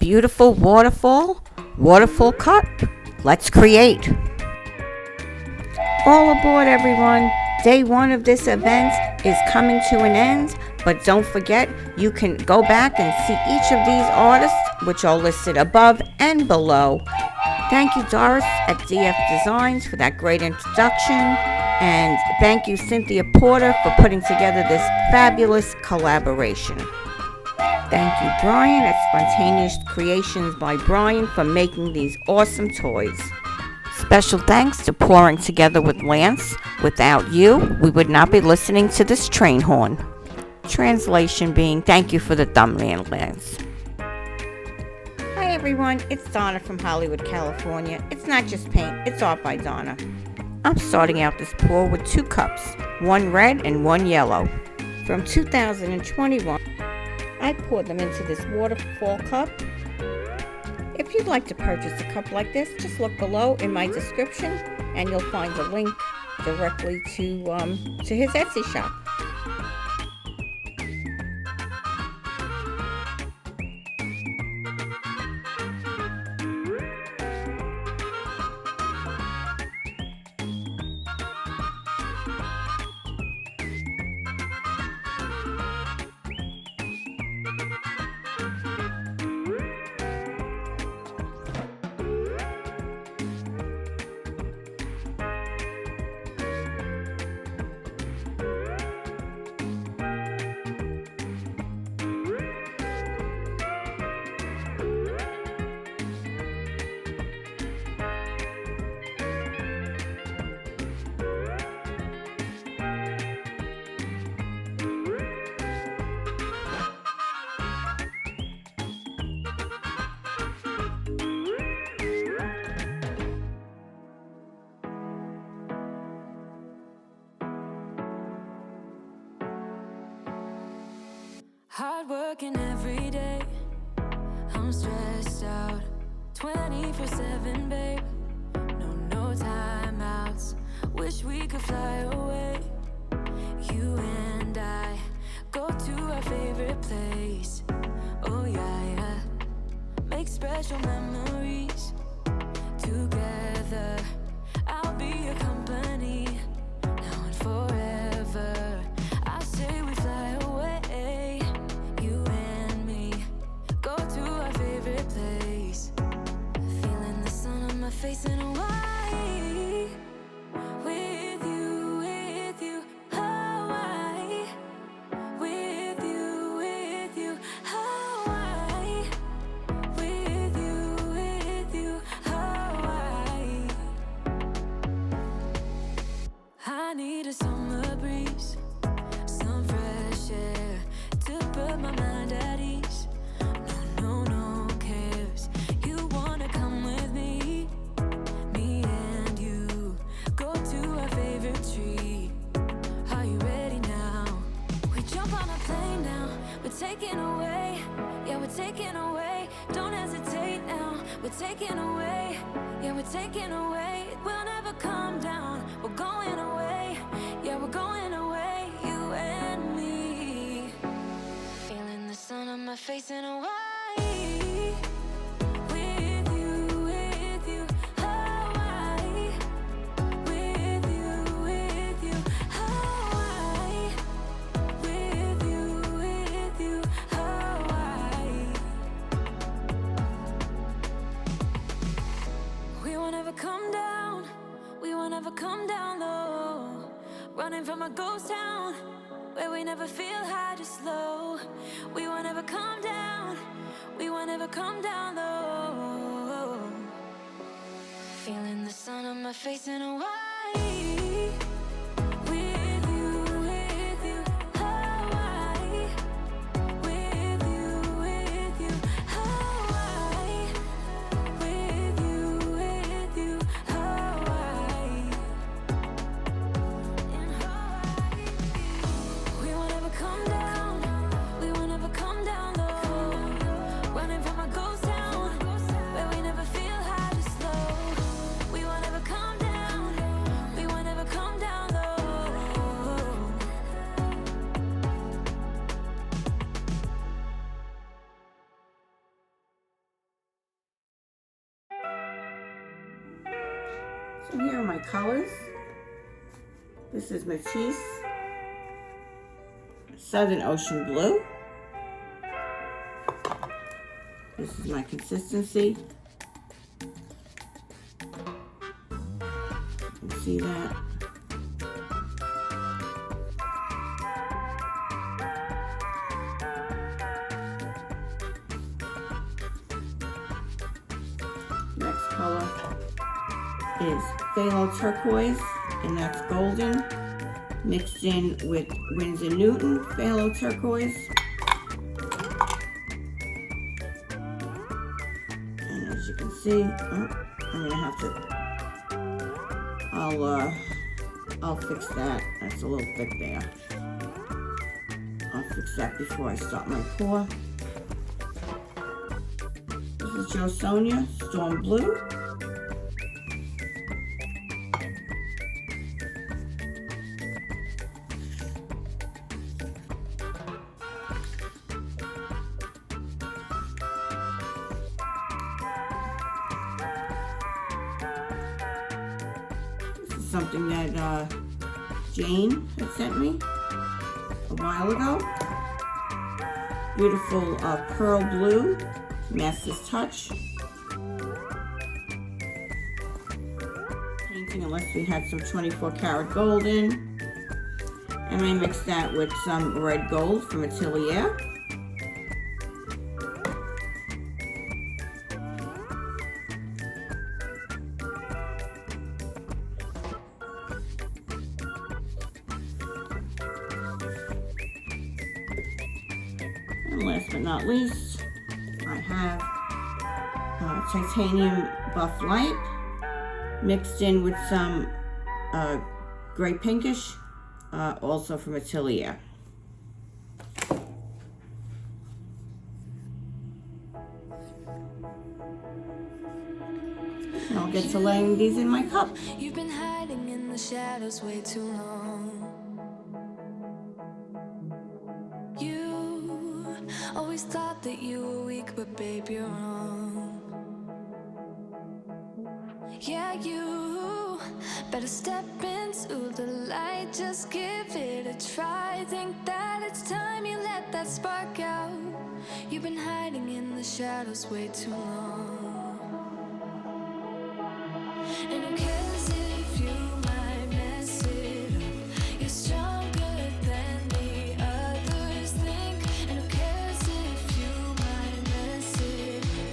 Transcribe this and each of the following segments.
beautiful waterfall cup. Let's create. All aboard, everyone. Day 1 of this event is coming to an end, but don't forget, you can go back and see each of these artists, which are listed above and below. Thank you, Doris at DF Designs, for that great introduction, and thank you, Cynthia Porter, for putting together this fabulous collaboration. Thank you, Bryan at Spontaneous Creations by Bryan, for making these awesome toys. Special thanks to Pouring Together with Lance. Without you, we would not be listening to this train horn. Translation being, thank you for the thumbnail, Lance. Hi everyone, it's Donna from Hollywood, California. It's not just paint, it's art by Donna. I'm starting out this pour with 2 cups, one red and one yellow. From 2021, I poured them into this Waterfall cup. If you'd like to purchase a cup like this, just look below in my description and you'll find a link directly to his Etsy shop. Hard working every day, I'm stressed out 24/7, babe. No timeouts, wish we could fly away. You and I go to our favorite place. Oh yeah, make special memories together. I'll be your company now and forever. I say we fly away, you and me, go to our favorite place. Feeling the sun on my face in Hawaii. With you, Hawaii. With you, Hawaii. With you, Hawaii. I need a summer breeze, some fresh air to put my mind at ease. No cares. You wanna come with me? Me and you go to our favorite tree. Are you ready now? We jump on a plane now. We're taking away. Yeah, we're taking away. Don't hesitate now. We're taking away. Yeah, we're taking away. We'll never come down. We're going away. Yeah, we're going away. You and me. Feeling the sun on my face in Hawaii. With you, Hawaii. With you, Hawaii. With you, Hawaii. We won't ever come down. We won't ever come down low. Running from a ghost town where we never feel high, just low. We won't ever come down. We won't ever come down low. Feeling the sun on my face in Hawaii. With you, Hawaii. With you, Hawaii. With you, Hawaii. In Hawaii. We won't ever come down. We won't ever come down low. Running from a ghost town where we never feel high, just low. We won't ever come down. We won't ever come down. So here are my colors. This is Matisse Southern Ocean Blue. This is my consistency. You see that? Next color is phthalo turquoise, and that's golden, mixed in with Winsor Newton phthalo turquoise. And as you can see, I'm gonna have to, I'll fix that. That's a little thick there. I'll fix that before I start my pour. This is Joe Sonia Storm Blue. Something that Jane had sent me a while ago. Beautiful pearl blue, Master's Touch. Painting unless we had some 24 karat gold in. And I mixed that with some red gold from Atelier. And last but not least, I have titanium buff light mixed in with some gray pinkish, also from Atelier. And I'll get to laying these in my cup. You've been hiding in the shadows way too long. You always thought that you were weak, but babe, you're wrong. Yeah, you better step into the light, just give it a try. Think that it's time you let that spark out. You've been hiding in the shadows way too long. And who cares if you might mess it up? You're stronger than the others think. And who cares if you might mess it up?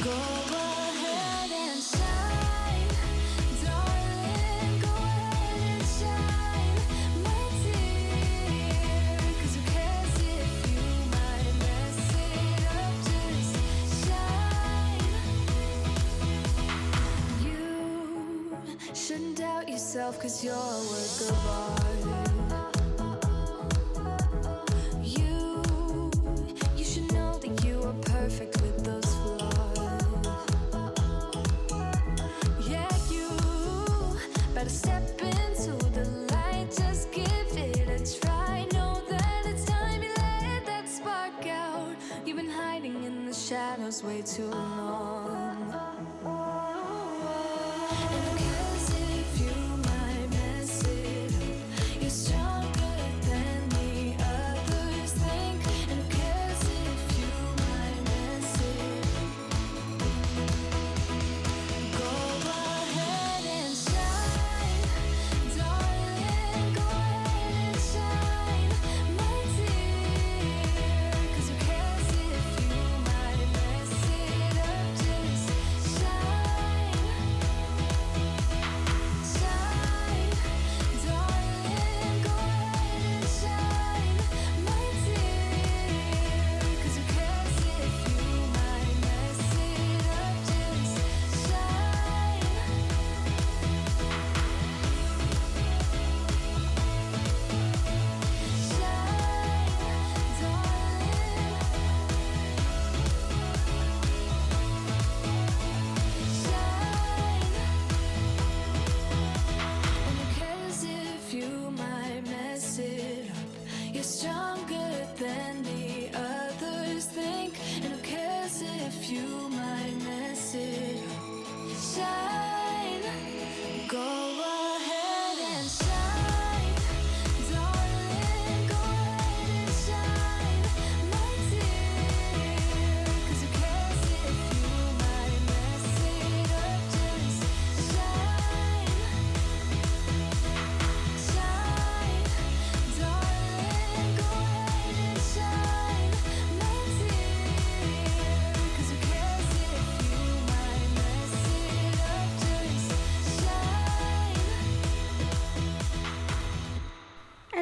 Go ahead and shine, darling. Go ahead and shine, my dear. 'Cause who cares if you might mess it up? Just shine. You shouldn't doubt yourself, 'cause you're a work of art. You should know that you are perfect with those flaws. Yeah, you better step into the light, just give it a try. Know that it's time you let that spark out. You've been hiding in the shadows way too long. And who cares if you might mess it up? You're stronger than the others think. And who cares if you might mess it up? Go ahead and shine, darling. Go ahead and shine, my dear. 'Cause who cares if you might mess it up? Just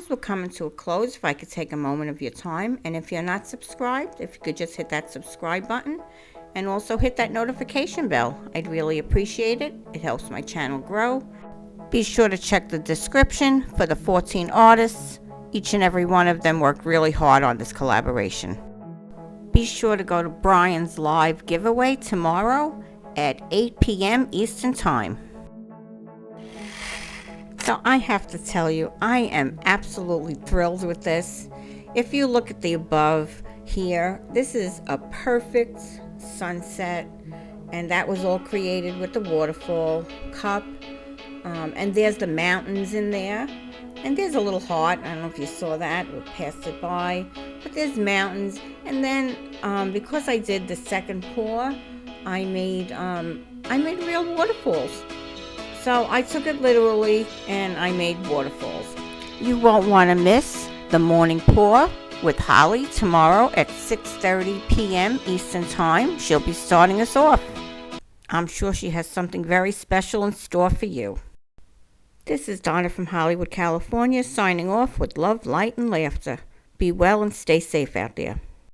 as we're coming to a close, if I could take a moment of your time, and if you're not subscribed, if you could just hit that subscribe button and also hit that notification bell. I'd really appreciate it. It helps my channel grow. Be sure to check the description for the 14 artists. Each and every one of them worked really hard on this collaboration. Be sure to go to Bryan's live giveaway tomorrow at 8 p.m. Eastern Time. So I have to tell you, I am absolutely thrilled with this. If you look at the above here, this is a perfect sunset, and that was all created with the waterfall cup. And there's the mountains in there, and there's a little heart. I don't know if you saw that, we passed it by, but there's mountains. And then because I did the second pour, I made real waterfalls. So I took it literally and I made waterfalls. You won't want to miss the morning pour with Holly tomorrow at 6:30 p.m. Eastern Time. She'll be starting us off. I'm sure she has something very special in store for you. This is Donna from Hollywood, California, signing off with love, light, and laughter. Be well and stay safe out there.